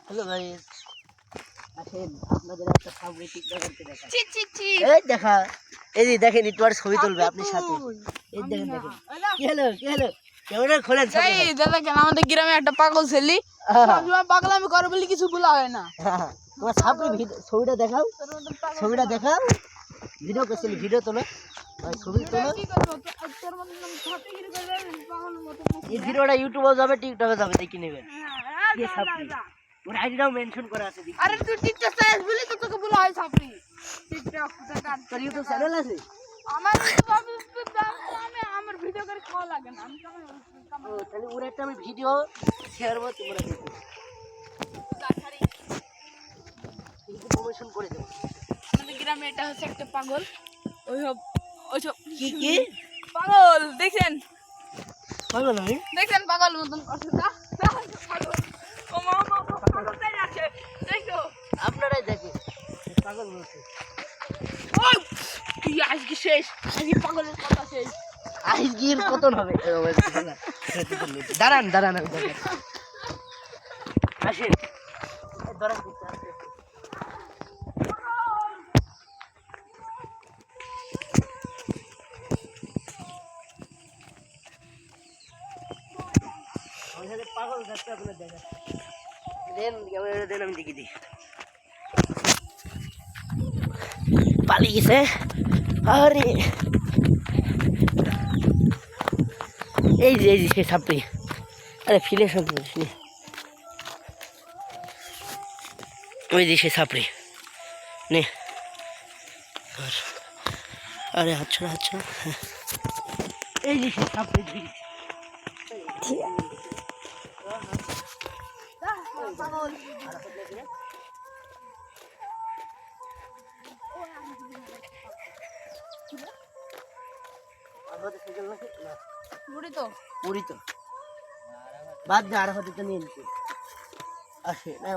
Hello guys, আসেন আপনাদের একটা সামনে টিকটকারকে দেখা। ছি ছি ছি এই দেখা, এই যে দেখেন একটু আর ছবি তুলবে আপনি সাথে। এই দেখেন দেখেন, কি হলো কি হলো, ক্যামেরা খোলেন ছবি। এই দাদা কেন আমাদের গ্রামে একটা পাগল ছেলে সবসময় পাগলামি করে বলে কিছু বলা হয় না। তোমার সামনে ছবিটা দেখাও, ছবিটা দেখাও, ভিডিও করছিল, ভিডিও তোলো, ছবি তোলো। কি করব তোর মত ছাপি গিরি করে পাগল মত। এই ভিডিওটা ইউটিউবে যাবে, টিকটকে যাবে, দেখে নেবেন। কি সাপড়ি, ওর আইডিটাও মেনশন করা আছে। আরে তুই টিকটক চাস বলি তো তোকে বলা হয় ছাপড়ি। টিকটক দেখার তোর ইউটিউব চ্যানেল আছে? আমার ইউটিউব আমি আমার ভিডিও করে খাওয়া লাগে না, আমি ও তাহলে ওর একটা আমি ভিডিও শেয়ার করব, তোমরা দেখো, একটু প্রমোশন করে দেবো। আমাদের গ্রামে এটা হচ্ছে একটা পাগল। ওইসব কি কি পাগল দেখছেন, পাগল আমি দেখছেন পাগল মতন করছে না পাগল। ও মা মা পাগল তাই আছে দেখো। আপনারাই দেখে পাগল বলছে। ওই তুই আজকে শেষ, আজকে পাগলের কথা শেষ। আইসগির পতন হবে। দাঁড়ান দাঁড়ান, আমি দেখেন আসেন, দাঁড়ান করতে আসে। পাগল যাচ্ছে আপনার দেখা দেন, ক্যামেরা দেন, আমি দেখি দিই। পালিয়ে গেছে। আরে এই যে সে সাপড়ি, আরে ফিলে সব নি, ওই যে সে সাপড়ি নে। আরে আচ্ছা আচ্ছা, এই যে সে সাপড়ি। পুরি তো বাদ দে, আর হতে তো নিয়ে নিতে আসে না।